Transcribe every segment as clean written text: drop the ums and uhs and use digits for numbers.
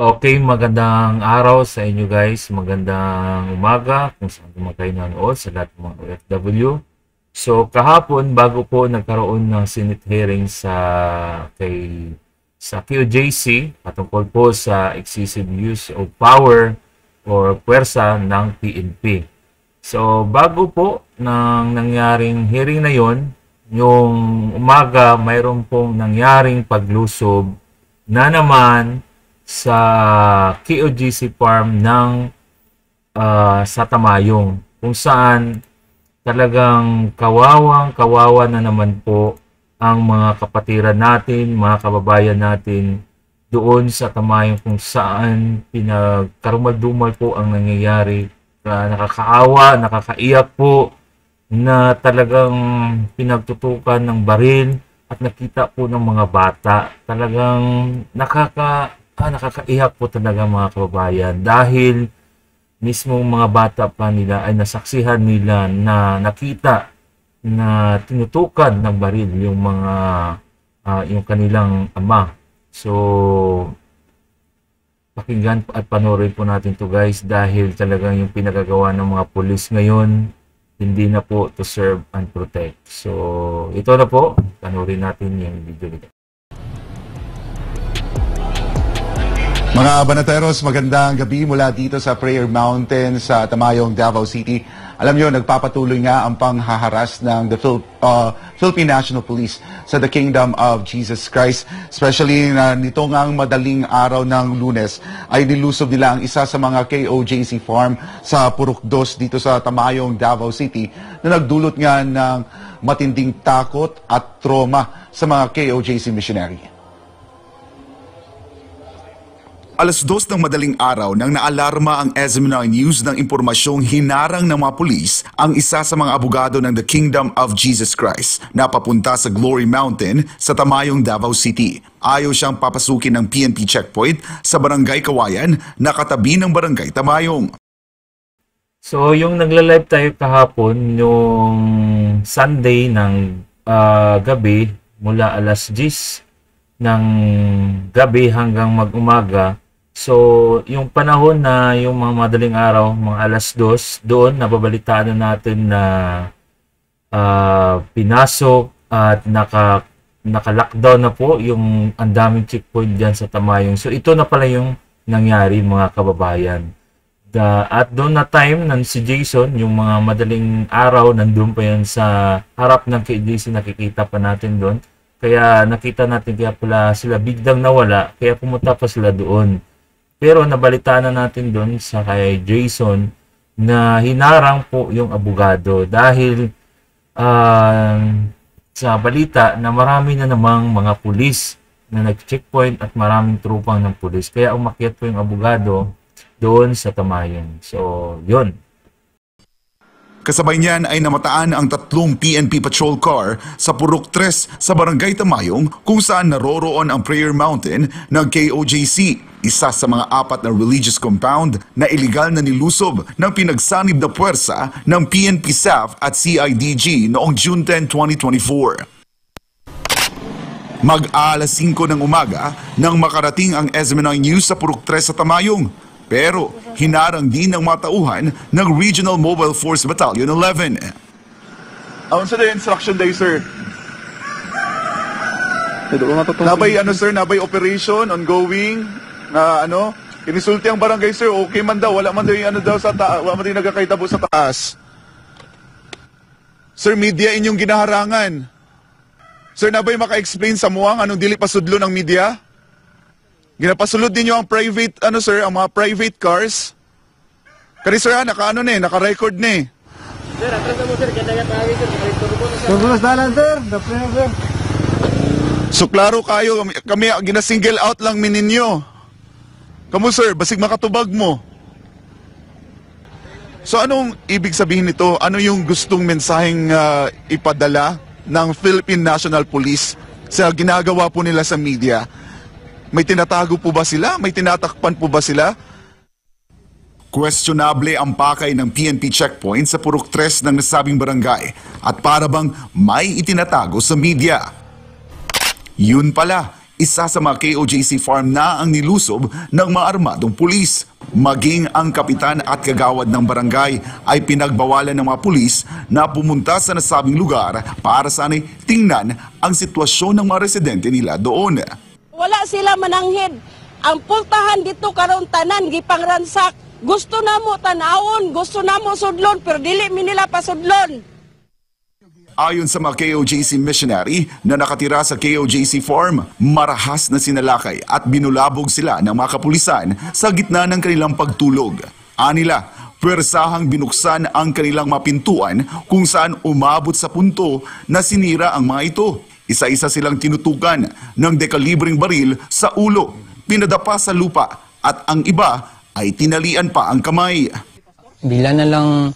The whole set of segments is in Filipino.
Okay, magandang araw sa inyo guys. Magandang umaga kung saan naman kayo nanood sa lahat ng mga OFW. So kahapon bago po nagkaroon ng Senate hearing sa QJC patungkol po sa excessive use of power or puwersa ng PNP. So bago po nang nangyaring hearing na yon, yung umaga mayroon pong nangyaring paglusob na naman sa QOGC farm ng sa Tamayong, kung saan talagang kawawa na naman po ang mga kapatiran natin, mga kababayan natin doon sa Tamayong, kung saan pinagkarumal-dumal po ang nangyayari. Nakakaawa, nakakaiyak po na talagang pinagtutukan ng baril at nakita po ng mga bata. Talagang nakakaiyak po talaga mga kababayan, dahil mismong mga bata pa nila ay nasaksihan nila na nakita na tinutukan ng baril yung kanilang ama. So pakinggan at panoorin po natin to guys, dahil talagang yung pinagagawa ng mga pulis ngayon hindi na po to serve and protect. So ito na po, panoorin natin yung video nito. Mga Banateros, magandang gabi mula dito sa Prayer Mountain sa Tamayong, Davao City. Alam nyo, nagpapatuloy nga ang panghaharas ng Philippine National Police sa the Kingdom of Jesus Christ. Especially na nito ngang madaling araw ng Lunes ay nilusob nila ang isa sa mga KOJC farm sa Purok 2 dito sa Tamayong, Davao City, na nagdulot nga ng matinding takot at trauma sa mga KOJC missionary. Alas 2 ng madaling araw nang naalarma ang SMNI News ng impormasyong hinarang ng mga pulis ang isa sa mga abogado ng The Kingdom of Jesus Christ na papunta sa Glory Mountain sa Tamayong, Davao City. Ayaw siyang papasukin ng PNP checkpoint sa Barangay Kawayan na katabi ng Barangay Tamayong. So yung nagla-live tayo kahapon, yung Sunday ng gabi, mula alas 10 ng gabi hanggang mag-umaga. So, yung panahon na yung mga madaling araw, mga alas 2, doon nababalitaan na natin na pinasok at naka-lockdown na po yung ang daming checkpoint dyan sa Tamayong. So, ito na pala yung nangyari mga kababayan. At doon na time nan si Jason, yung mga madaling araw, nandun pa yan sa harap ng KDC, nakikita pa natin doon. Kaya nakita natin, kaya pala sila biglang nawala, kaya pumunta pa sila doon. Pero nabalitaan na natin doon sa kay Jason na hinarang po yung abogado dahil sa balita na marami na namang mga pulis na nag-checkpoint at maraming trupang ng pulis. Kaya umakyat po yung abogado doon sa Tamayong. So, yun. Kasabay niyan ay namataan ang 3 PNP patrol car sa Purok 3 sa Barangay Tamayong, kung saan naroroon ang Prayer Mountain ng KOJC, isa sa mga 4 na religious compound na iligal na nilusob ng pinagsanib na puwersa ng PNP SAF at CIDG noong June 10, 2024. Mag-alas 5 ng umaga nang makarating ang SMNI News sa Purok 3 sa Tamayong. Pero hinarang din ng matauhan ng Regional Mobile Force Battalion 11. Unsa the instruction day, sir? Nabay sir, nabay operation ongoing na kinisulti ang barangay, sir. Okay man daw, wala man daw yung daw sa taas, wala man daw nagkakaitabo sa taas. Sir, media inyong ginaharangan. Sir, nabay maka-explain sa muang anong dili pasudlo ng media? Ginapasulod ninyo ang private, sir, ang mga private cars. Kani sir, naka-record ni. Sir, atras na mo, sir. Kaya tayo, sir. Tubulas dalan, sir. Dapat sir. So, klaro kayo, kami gina-single out lang mininyo. Kamu, sir, basig makatubag mo. So, anong ibig sabihin nito? Ano yung gustong mensaheng ipadala ng Philippine National Police sa ginagawa po nila sa media? May tinatago po ba sila? May tinatakpan po ba sila? Questionable ang pakay ng PNP checkpoint sa Purok 3 ng nasabing barangay at para bang may itinatago sa media. Yun pala, isa sa mga KOJC farm na ang nilusob ng mga armadong pulis. Maging ang kapitan at kagawad ng barangay ay pinagbawalan ng mga pulis na pumunta sa nasabing lugar para sana'y tingnan ang sitwasyon ng mga residente nila doon. Wala sila mananghid. Ang pultahan dito karon tanan gipangransak. Gusto na mo tanawon, gusto na mo sudlon, pero dili mi nila pasudlon. Ayon sa mga KOJC missionary na nakatira sa KOJC farm, marahas na sinalakay at binulabog sila ng mga kapulisan sa gitna ng kanilang pagtulog. Anila, pwersahang binuksan ang kanilang mapintuan kung saan umabot sa punto na sinira ang mga ito. Isa-isa silang tinutukan ng dekalibring baril sa ulo, pinadapa sa lupa at ang iba ay tinalian pa ang kamay. Bila na lang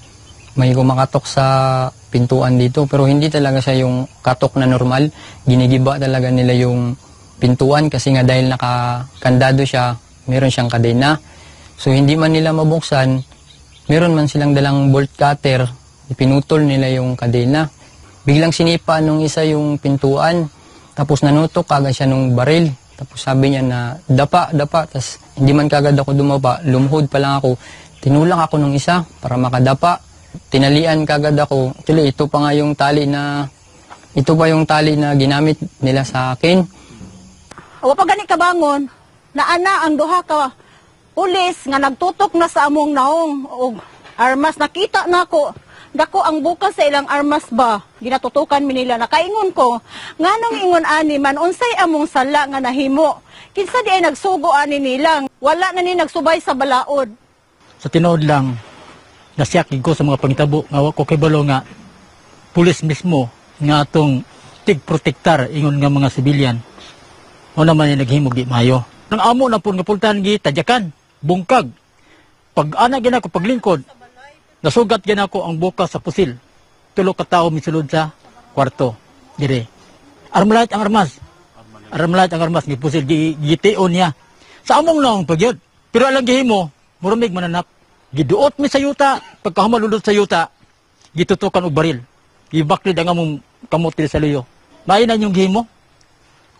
may kumakatok sa pintuan dito pero hindi talaga siya yung katok na normal. Ginigiba talaga nila yung pintuan kasi nga dahil nakakandado siya, meron siyang kadena. So hindi man nila mabuksan, meron man silang dalang bolt cutter, ipinutol nila yung kadena. Biglang sinipa nung isa yung pintuan, tapos nanutok kagad siya nung baril. Tapos sabi niya na dapa, tapos hindi man kagad ako dumapa, lumuhod pa lang ako. Tinulak ako nung isa para makadapa. Tinalian kagad ako. Actually, ito pa yung tali na ginamit nila sa akin. Wa pa gani kabangon, naana ang duha ka pulis nga nagtutok na sa among naong og armas. Nakita na ako. Dako ang bukas sa ilang armas ba. Ginatutukan mi nila. Nakaingon ko, nganong ingon ani man unsay among sala nga nahimo. Kinsa di ay nagsugo ani nilang. Wala na ni nagsubay sa balaod. Sa tinuod lang, nasiyakig ko sa mga pangitabo nga wa ko kay balo nga pulis mismo nga atong tig-protektar ingon nga mga sibilyan. O naman yung naghimog di mayo. Nang amo na po nga pultahan gi tadyakan, bungkag. Pag ana gina ko paglingkod, nasugat gina ko ang buka sa pusil. Tulo ka tawo misulod sa kwarto. Dire. Armalite ang armas. Armalite ang armas ni pusil gition niya. Sa among naong pagyod. Pero alang gihimo, murumig mananap. Giduot mi sa yuta, pagkahumalulod sa yuta, gitutukan og baril. Gibaklid ang among kamote sa luyo. Maay na yung gihimo.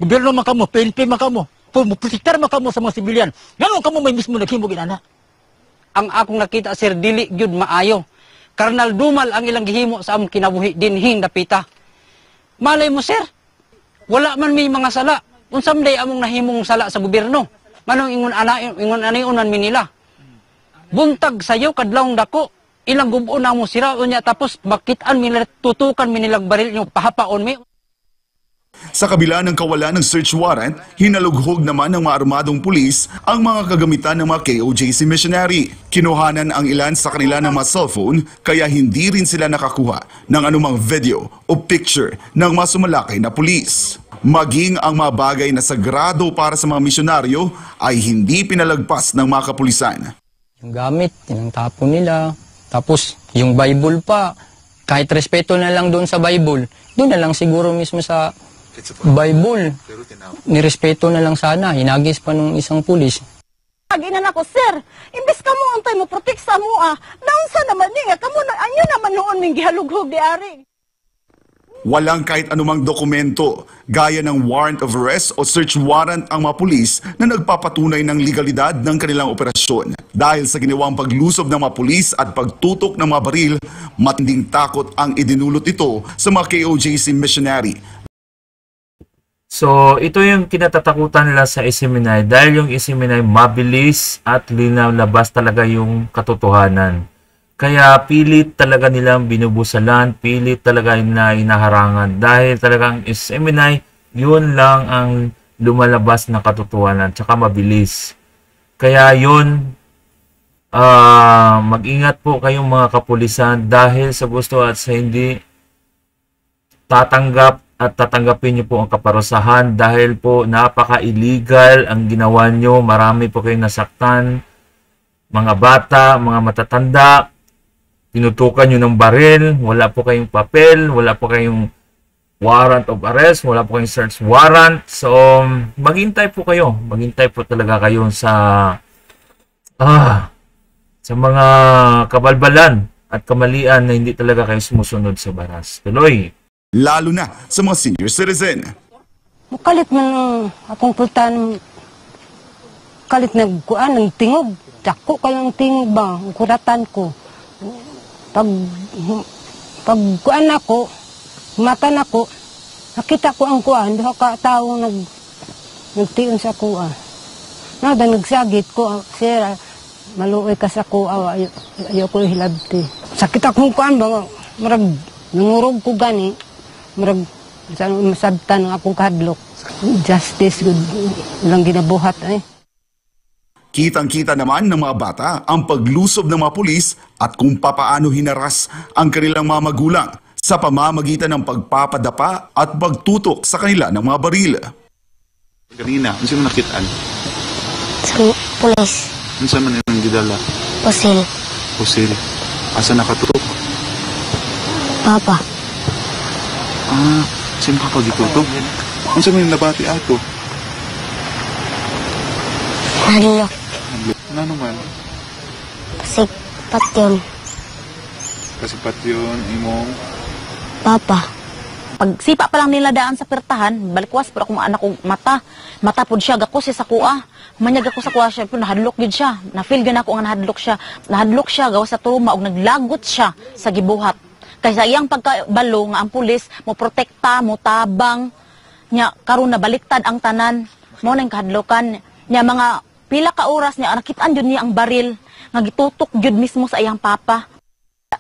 Gobyerno man kamo, PNP man kamo, protektar man kamo sa mga sibilyan. Ganun kamo may mismo naghimo ginana. Ang akong nakita sir dili gyud maayo. Karnal dumal ang ilang gihimo sa among kinabuhi dinhing dapita. Malay mo sir, wala man may mga sala. Unsam day among nahimong sala sa gobyerno. Manong ingon anayon man nila. Buntag sayo kadlawng dako ilang gubo na mo sira unya tapos makitaan mi tutukan mi nilang baril yung pahapaon mi. Sa kabila ng kawalan ng search warrant, hinalughog naman ng mga armadong pulis ang mga kagamitan ng mga KOJC missionary. Kinuhanan ang ilan sa kanila ng mga cellphone kaya hindi rin sila nakakuha ng anumang video o picture ng mga sumalakay na pulis. Maging ang mga bagay na sagrado para sa mga misyonaryo ay hindi pinalagpas ng mga kapulisan. Yung gamit, tinangtapo nila. Tapos, yung Bible pa, kahit respeto na lang doon sa Bible, doon na lang siguro mismo sa Bible. Nirespeto na lang sana, hinagis pa nung isang pulis. Aginan ako, sir, imbes ka mo antay mo protect sa mua, naunsa naman niya, kamo na, anyo naman noon ning gihalughog di ari. Walang kahit anumang dokumento, gaya ng warrant of arrest o search warrant ang mga pulis na nagpapatunay ng legalidad ng kanilang operasyon. Dahil sa ginawang paglusob ng mga pulis at pagtutok ng mga baril, matinding takot ang idinulot ito sa mga KOJC missionary. So, ito yung kinatatakutan nila sa SMNI dahil yung SMNI mabilis at linalabas talaga yung katotohanan. Kaya pilit talaga nilang binubusalan, pilit talaga na inaharangan dahil talagang SMNI, yun lang ang lumalabas na katotohanan, tsaka mabilis. Kaya yun, mag-ingat po kayong mga kapulisan dahil sa gusto at sa hindi tatanggap at tatanggapin niyo po ang kaparusahan dahil po napaka-illegal ang ginawa niyo. Marami po kayong nasaktan, mga bata, mga matatanda. Tinutukan nyo ng baril, wala po kayong papel, wala po kayong warrant of arrest, wala po kayong search warrant. So, maghintay po kayo. Maghintay po talaga kayo sa mga kabalbalan at kamalian na hindi talaga kayo sumusunod sa batas. Tuloy. Lalo na sa mga senior citizen. Kalit man akong pultan, kalit nagkuan ng tingog. Dako kayong tingog ba, ang kuratan ko. Pag kuan ako, matan ako, nakita ko ang kuan, duha ka tao nagtiyon sa kuan. Nada nagsagit ko, sir, maluoy ka sa kuan, ayaw ko hilabti. Sakit akong kuan ba, marag nangurog ko gani, marag masabtan ng akong kahadlok. Justice, good lang ginabuhat eh. Kitang-kita naman ng mga bata ang paglusob ng mga pulis at kung papaano hinaras ang kanilang mga magulang sa pamamagitan ng pagpapadapa at pagtutok sa kanila ng mga baril. Kanina, ano siya nakitaan? Sa pulis. Ano siya man yung gidala? Pusil. Pusil. Asa nakatutok? Papa. Sino ka pagitutok? Ano siya man yung nabati ato? Hadlok. Ano naman? Kasi patyon. Kasi patyon, imong... Papa. Pag sipa pa lang nila daan sa pertahan, balikwas pero akong anak kong mata. Mata pod siya, gako siya sa kuha. Manyag ako sa kuha siya, pero nahadlok yun siya. Na-feel gan ako nga nahadlok siya. Nahadlok siya, gawa sa turma, o naglagot siya sa gibuhat. Kaya sa iyang pagkabalo nga ang pulis, mo protekta, mo tabang, nya karon na baliktad ang tanan, mo nang kahadlokan, nya mga pila ka oras niya, nakitaan yun niya ang baril, nga gitutok yun mismo sa iyang papa.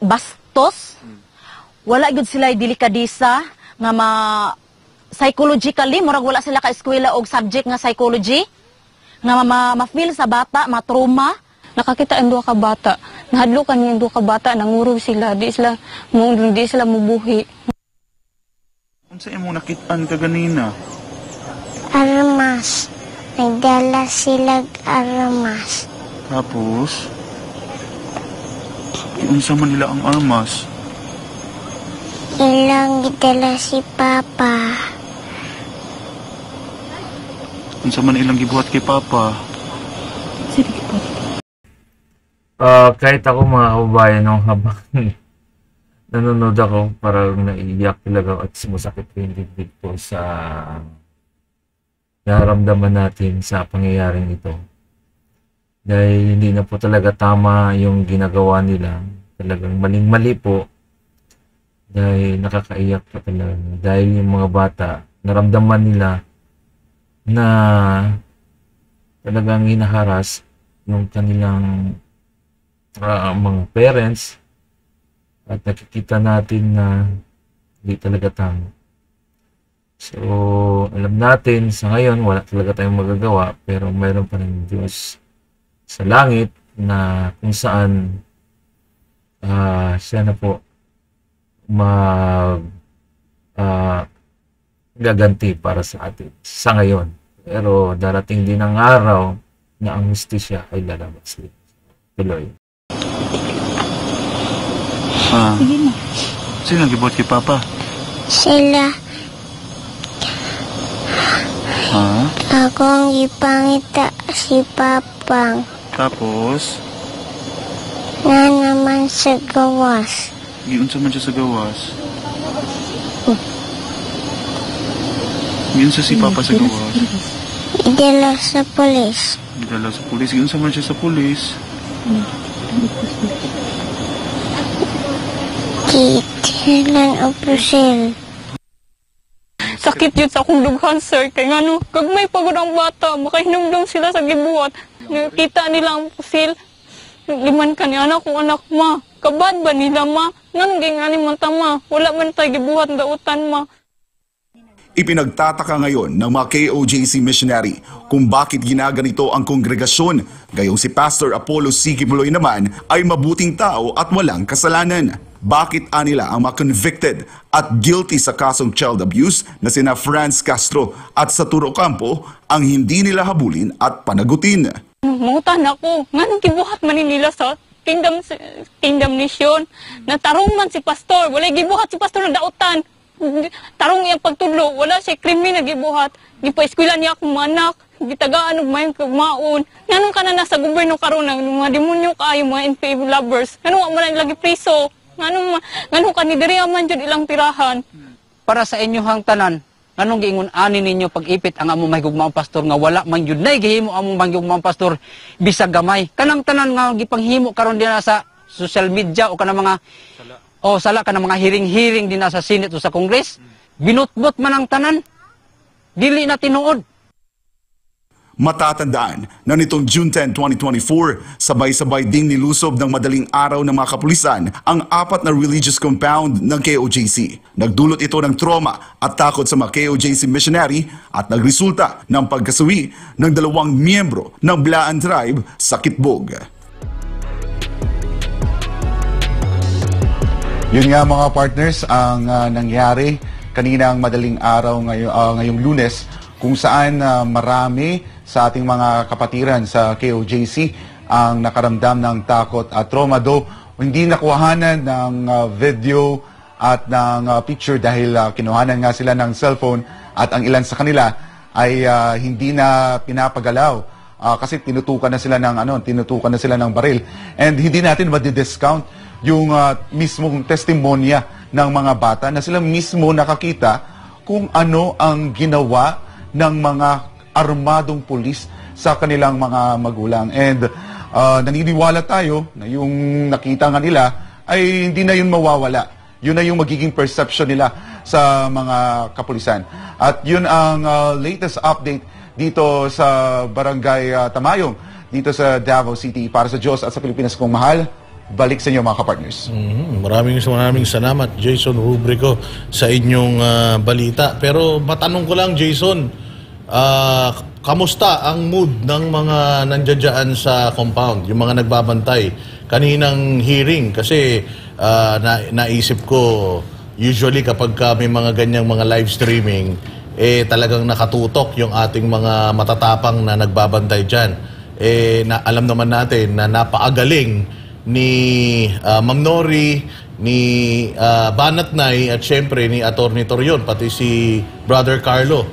Bastos, wala yun sila delikadisa, nga psychologically, murag wala sila ka-eskwela og subject nga psychology, nga ma-feel sa bata, ma-trauma. Nakakita ang duha ka bata, nahadlokan yung duha ka bata, nangurog sila, di sila mubuhi. Ano sa imong nakitaan ka ganina? Armas. Nagdala sila armas. Tapos, iunsa man nila ang armas? Ilang gidala si Papa. Unsa man ilang gibuhat kay Papa? Kahit ako mga kababayan nung habang nanonood ako, parang naiiyak talaga at sumasakit ko yung dibdib ko sa nararamdaman natin sa pangyayaring ito. Dahil hindi na po talaga tama yung ginagawa nila. Talagang maling-mali po. Dahil nakakaiyak pa talaga. Dahil yung mga bata, naramdaman nila na talagang hinaharas yung kanilang mga parents at nakikita natin na hindi talaga tama. So, alam natin sa ngayon wala talaga tayong magagawa pero mayroon pa rin Diyos sa langit na kung saan siya na po gaganti para sa atin sa ngayon. Pero darating din ang araw na ang hustisya ay lalabas din. Tuloy. Sino nagibot kay Papa? Sila. Akong ipangita si Papang. Tapos? Na naman sa gawas. Giunsa man siya sa gawas? Giunsa si Papa sa gawas? Idala sa pulis. Idala sa pulis? Giunsa man siya sa pulis? Kitilan o pusil. Sakit yun sa akong dughan, sir. Kaya nga no, gagmay pagod ang bata, makahinumdum sila sa gibuhat. Nakita nila ang pusil. Liman ka ni anak kung anak ma. Kabad ba nila ma? Ngan gingani man ta ma. Wala man tayo gibuhat dautan ma. Ipinagtataka ngayon ng mga KOJC missionary kung bakit ginaganito ang kongregasyon. Gayong si Pastor Apollo C. Kibuloy naman ay mabuting tao at walang kasalanan. Bakit anila ang mga convicted at guilty sa kasong child abuse na sina Franz Castro at Saturo Campo ang hindi nila habulin at panagutin? Mangutan ako, nga nang gibuhat man nila sa Kingdom Nation. Natarong man si Pastor, wala gibuhat si Pastor na dautan. Tarong iyang pagtudlo, wala siya krimen na gibuhat. Gipa-eskwela niya akong manak, gitagaan og may kagmaon. Nganong ka na nasa gobyerno karon ng mga demonyo kaayo mga NPA lovers. Nganong man lang lagi priso. Nganong ka ni diri man jud ilang tirahan. Para sa inyong tanan, nganong giingon ani ninyo pag-ipit ang among mahigugmaong pastor nga wala man yun na gihimo among mahigugmaong pastor bisag gamay. Kanang tanan nga gipanghimo karon din sa social media o kanang mga sala kanang mga hiring-hiring din sa Senate o sa Congress, binutbot man ang tanan. Dili na tinuod. Matatandaan na nitong June 10, 2024, sabay-sabay ding nilusob ng madaling araw ng mga kapulisan ang 4 na religious compound ng KOJC. Nagdulot ito ng trauma at takot sa mga KOJC missionary at nagresulta ng pagkasuwi ng 2 miyembro ng Blaan Tribe sa Kitbog. Yun nga mga partners ang nangyari kaninang madaling araw ngayong Lunes, kung saan marami sa ating mga kapatiran sa KOJC ang nakaramdam ng takot at trauma. Though hindi nakuhanan ng video at ng picture dahil kinuhanan nga sila ng cellphone at ang ilan sa kanila ay hindi na pinapagalaw kasi tinutukan na sila ng baril. And hindi natin ma-discount yung mismong testimonya ng mga bata na sila mismo nakakita kung ano ang ginawa ng mga armadong pulis sa kanilang mga magulang. And naniniwala tayo na yung nakita nga nila ay hindi na yun mawawala. Yun na yung magiging perception nila sa mga kapulisan. At yun ang latest update dito sa Barangay Tamayong, dito sa Davao City. Para sa Diyos at sa Pilipinas kong mahal, balik sa inyo mga kapartners. Maraming salamat Jason Rubrico sa inyong balita. Pero matanong ko lang Jason, kamusta ang mood ng mga nandiyan sa compound, yung mga nagbabantay kaninang hearing? Kasi naisip ko, usually kapag may mga ganyang mga live streaming, talagang nakatutok yung ating mga matatapang na nagbabantay dyan. Alam naman natin na napaagaling ni Ma'am Nori, ni Banatnay at syempre ni Attorney Torion, pati si Brother Carlo.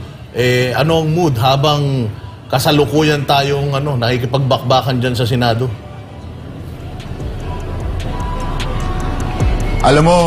Anong mood habang kasalukuyan tayong nakikipagbakbakan dyan sa Senado? Alam mo,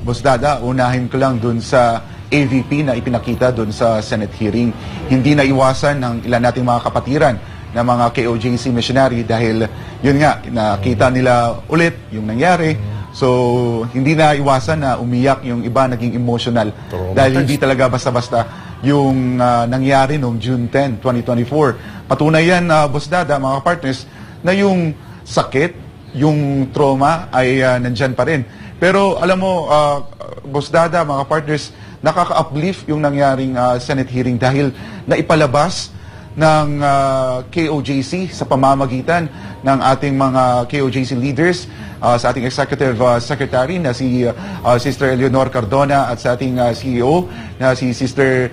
Boss Dada, unahin ko lang dun sa AVP na ipinakita dun sa Senate hearing. Hindi na iwasan ng ilan nating mga kapatiran na mga KOJC missionary dahil yun nga, nakita nila ulit yung nangyari. So, hindi na iwasan na umiyak yung iba, naging emotional. Dahil hindi talaga basta-basta yung nangyari noong June 10, 2024. Patunay yan, Boss Dada, mga partners, na yung sakit, yung trauma ay nandyan pa rin. Pero alam mo, Boss Dada, mga partners, nakaka-uplift yung nangyaring Senate hearing dahil naipalabas ng KOJC sa pamamagitan ng ating mga KOJC leaders, sa ating Executive Secretary na si Sister Eleonor Cardona at sa ating CEO na si Sister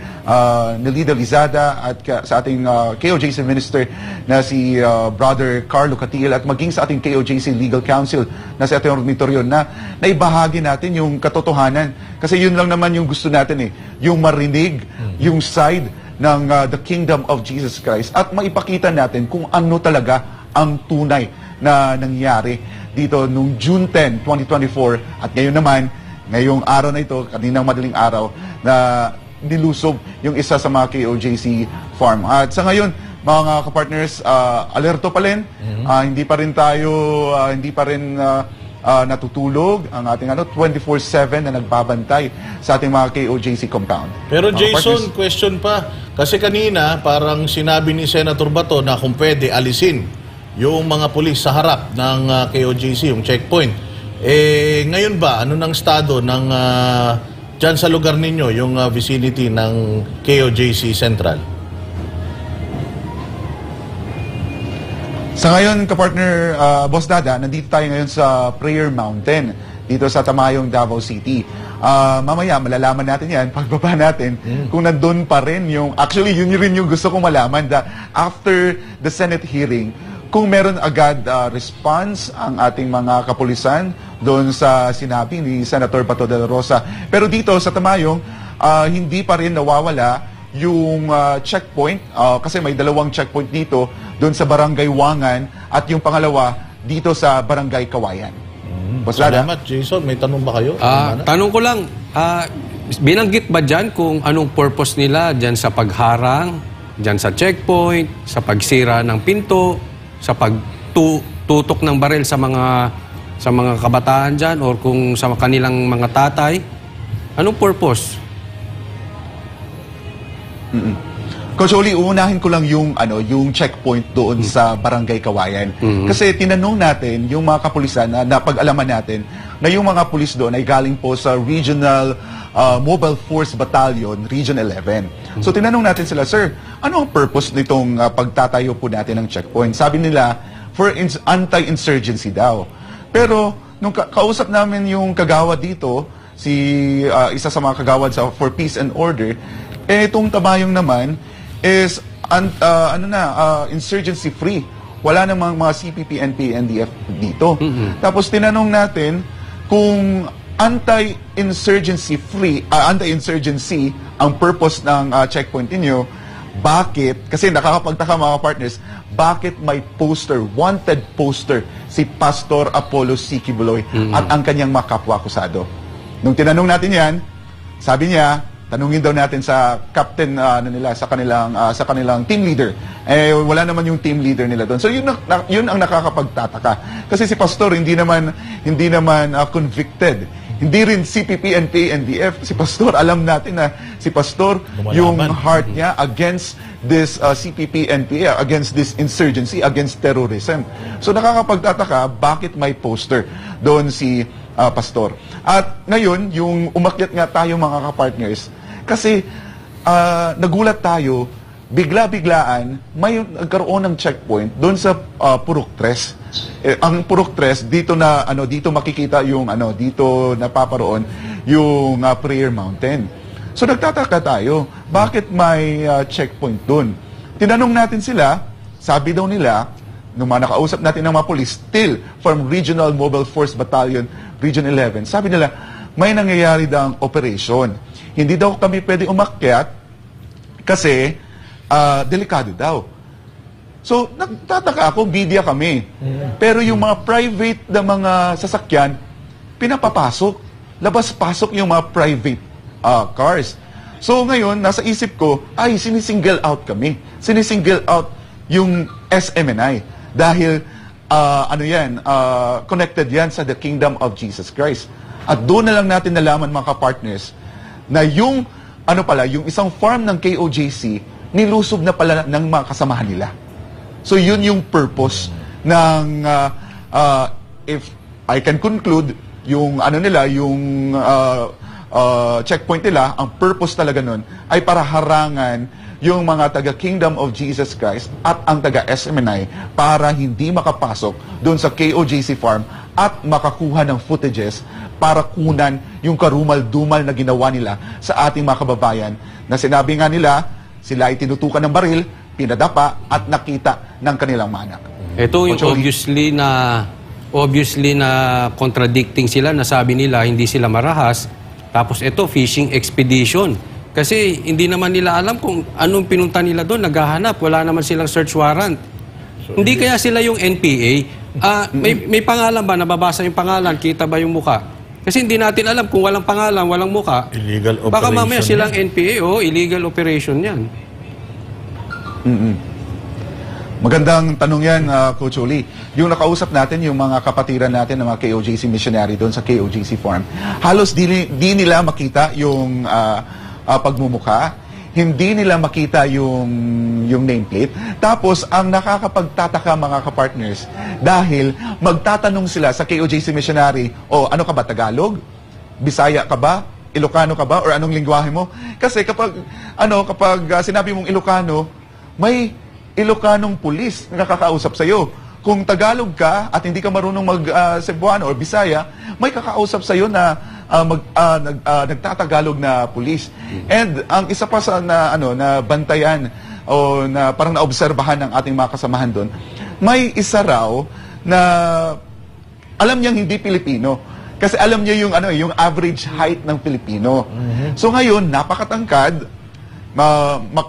Nelida Lizada at sa ating KOJC Minister na si Brother Carlo Catil at maging sa ating KOJC Legal Counsel na si Attorney Torion na naibahagi natin yung katotohanan. Kasi yun lang naman yung gusto natin yung marinig, yung side ng the Kingdom of Jesus Christ at maipakita natin kung ano talaga ang tunay na nangyari dito nung June 10, 2024 at ngayon naman, ngayong araw na ito, kaninang madaling araw na nilusob yung isa sa mga KOJC farm. At sa ngayon, mga kapartners, alerto pa rin. Hindi pa rin tayo, natutulog ang ating 24/7 na nagbabantay sa ating mga KOJC compound. Pero Jason, question pa. Kasi kanina, parang sinabi ni Senator Bato na kung pwede alisin yung mga pulis sa harap ng KOJC, yung checkpoint. Ngayon ba, ano ng estado ng dyan sa lugar ninyo, yung vicinity ng KOJC Central? Sa ngayon, kapartner, Boss Dada, nandito tayo ngayon sa Prayer Mountain, dito sa Tamayong, Davao City. Mamaya, malalaman natin yan, pagbaba natin, kung nandun pa rin yung, actually, yun rin yung gusto kong malaman, after the Senate hearing, kung meron agad response ang ating mga kapulisan doon sa sinabi ni Senator Bato de la Rosa. Pero dito sa Tamayong, hindi pa rin nawawala yung checkpoint, kasi may 2 checkpoint dito, doon sa Barangay Wangan at yung pangalawa dito sa Barangay Kawayan. Salamat, Jason. May tanong ba kayo? Tanong ko lang, Binanggit ba dyan kung anong purpose nila dyan sa pagharang, dyan sa checkpoint, sa pagsira ng pinto, sa pagtutok ng baril sa mga kabataan dyan or kung sa kanilang mga tatay? Anong purpose? Coach Oli, uunahin ko lang yung checkpoint doon sa Barangay Kawayan. Kasi tinanong natin yung mga kapulisan na napag-alaman natin na yung mga pulis doon ay galing po sa Regional Mobile Force Battalion, Region 11. So tinanong natin sila, sir, ano ang purpose nitong pagtatayo po natin ng checkpoint? Sabi nila, for anti-insurgency daw. Pero nung kausap namin yung kagawad dito, isa sa mga kagawad for peace and order, itong Tamayong naman is insurgency free. Wala namang mga CPP, NP, NDF dito. Tapos tinanong natin kung anti-insurgency ang purpose ng checkpoint niyo, bakit, kasi nakakapagtaka mga partners, bakit may poster, wanted poster, si Pastor Apollo C. Quiboloy at ang kanyang mga kapwa-akusado. Nung tinanong natin yan, sabi niya, tanungin daw natin sa captain sa kanilang team leader. Wala naman yung team leader nila doon. So yun ang nakakapagtataka. Kasi si Pastor hindi naman convicted. Hindi rin CPP, NP, NDF. Si Pastor, alam natin na si Pastor, yung heart niya against this CPP, NP, against this insurgency, against terrorism. So nakakapagtataka, bakit may poster doon si Pastor? At ngayon, yung umakyat nga tayo mga kapartners, kasi nagulat tayo, bigla-biglaan, may nagkaroon ng checkpoint doon sa Purok 3. Ang Purok 3, dito makikita yung dito napaparoon yung Prayer Mountain. So nagtataka tayo, bakit may checkpoint doon? Tinanong natin sila, sabi daw nila, nung nakausap natin ng mga police, still from Regional Mobile Force Battalion, Region 11, sabi nila, may nangyayari daw operation. Hindi daw kami pwede umakyat kasi delikado daw. So, nagtataka ako, media kami. Pero yung mga private na mga sasakyan, pinapapasok. Labas-pasok yung mga private cars. So, ngayon, nasa isip ko, ay, sinisingle out kami. Sinisingle out yung SMNI. Dahil, connected yan sa the Kingdom of Jesus Christ. At doon na lang natin nalaman, mga kapartners, na yung isang farm ng KOJC, nilusob na pala ng mga kasamahan nila. So yun yung purpose ng if I can conclude yung checkpoint nila, ang purpose talaga nun ay para harangan yung mga taga Kingdom of Jesus Christ at ang taga SMNI para hindi makapasok doon sa KOJC farm at makakuha ng footages para kunan yung karumal-dumal na ginawa nila sa ating mga kababayan na sinabi nga nila, sila ay tinutukan ng baril, pinadapa at nakita ng kanilang manak. Ito yung obviously na contradicting sila, na sabi nila hindi sila marahas, tapos ito fishing expedition. Kasi hindi naman nila alam kung anong pinunta nila doon, naghahanap, wala naman silang search warrant. Hindi kaya sila yung NPA? May pangalan ba? Nababasa yung pangalan? Kita ba yung muka? Kasi hindi natin alam kung walang pangalan, walang muka. Illegal operation. Baka mamaya silang NPA, illegal operation yan. Magandang tanong yan, Coach Oli. Yung nakausap natin, yung mga kapatiran natin ng mga KOJC missionary doon sa KOJC farm, halos di nila makita yung pagmumukha, hindi nila makita yung nameplate. Tapos, ang nakakapagtataka mga kapartners, dahil magtatanong sila sa KOJC missionary, ano ka ba, Tagalog? Bisaya ka ba? Ilocano ka ba? Or anong lingwahe mo? Kasi kapag sinabi mong Ilocano, may Ilocanong pulis na nakakausap sa'yo. Kung Tagalog ka at hindi ka marunong mag-Cebuano or Bisaya, may kakausap sa'yo na nagtatagalog na pulis. And ang isa pa sa na bantayan o na parang naobserbahan ng ating mga kasamahan doon, may isa raw na alam niyang hindi Pilipino. Kasi alam niya yung average height ng Pilipino. So ngayon, napakatangkad.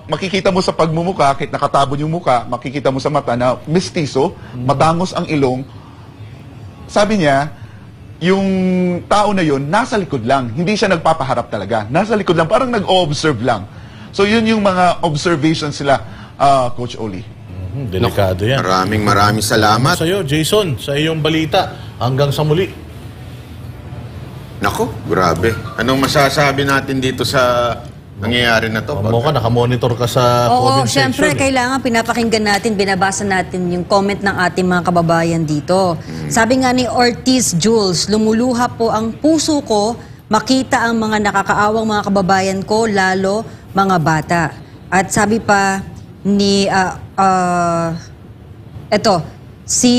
Makikita mo sa pagmumuka, kahit nakatabon yung muka, makikita mo sa mata na mestizo, matangos ang ilong. Sabi niya, yung tao na yun, nasa likod lang. Hindi siya nagpapaharap talaga. Nasa likod lang, parang nag-o-observe lang. So yun yung mga observations sila, Coach Oli. Delikado yan. Maraming salamat. Sa iyo, Jason, sa iyong balita. Hanggang sa muli. Nako, grabe. Anong masasabi natin dito sa nangyayari na to? Nakamonitor ka sa Oo, comment syempre, section. kailangan pinapakinggan natin, binabasa natin yung comment ng ating mga kababayan dito. Sabi nga ni Ortiz Jules, lumuluha po ang puso ko, makita ang mga nakakaawang mga kababayan ko, lalo mga bata. At sabi pa ni, si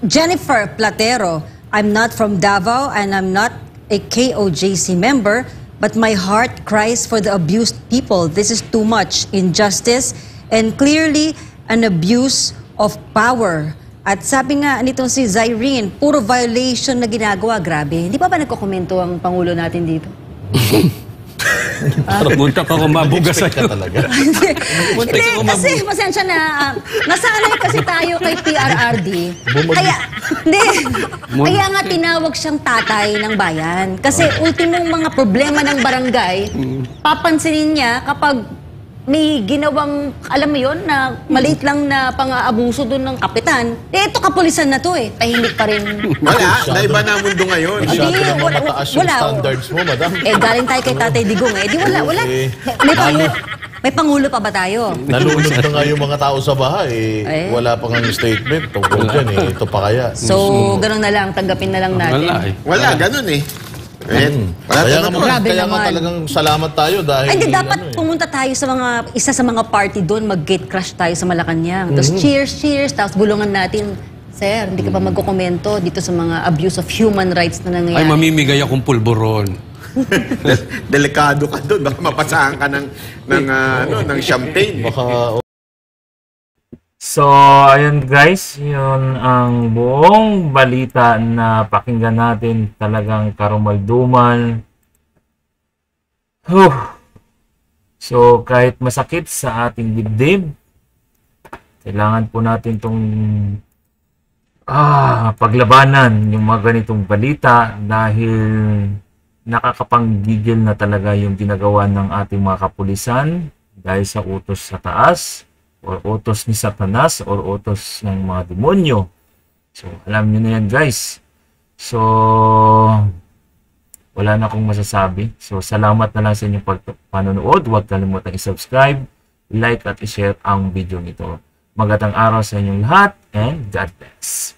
Jennifer Platero, I'm not from Davao and I'm not a KOJC member, but my heart cries for the abused people. This is too much injustice and clearly an abuse of power. At sabi nga nitong si Zyrene, puro violation na ginagawa. Grabe. Hindi pa ba nagkokomento ang Pangulo natin dito? Munta pa ako mabugas sa'yo. Hindi, kasi pasensya na. Nasanay kasi tayo kay PRRD. Kaya nga tinawag siyang tatay ng bayan. Kasi ultimong mga problema ng barangay, papansinin niya kapag may ginawang, alam mo yun, na maliit lang na pang-aabuso doon ng kapitan. Ito kapulisan na to tahimik pa rin. Wala, naiba na mundo ngayon. Masyado naman mataas yung standards mo, madam. Galing tayo kay Tatay Digong Di wala. May Pangulo pa ba tayo? Nalunod na nga yung mga tao sa bahay. Wala pa nga statement tungkol dyan. Ito pa kaya. So, ganun na lang. Tanggapin na lang natin. Wala, ganun Kaya nga talagang salamat tayo dahil... Ay, dapat pumunta tayo sa isa sa mga party doon, mag-gate crash tayo sa Malacanang. Tapos cheers, tapos bulungan natin. Sir, hindi ka pa magkokomento dito sa mga abuse of human rights na nangyayari. Ay, mamimigay akong pulburon. Delikado ka doon. Baka mapasahan ka ng champagne. So, ayun guys, yun ang buong balita na pakinggan natin, talagang karumaldumal. So, kahit masakit sa ating dibdib, kailangan po natin itong paglabanan yung mga ganitong balita dahil nakakapanggigil na talaga yung ginagawa ng ating mga kapulisan dahil sa utos sa taas, or utos ni Satanas, or utos ng mga demonyo. So, alam nyo na yan guys. So, wala na akong masasabi. So, salamat na lang sa inyong panonood. Huwag kalimutan i-subscribe, like at i-share ang video nito. Magandang araw sa inyong lahat and God bless.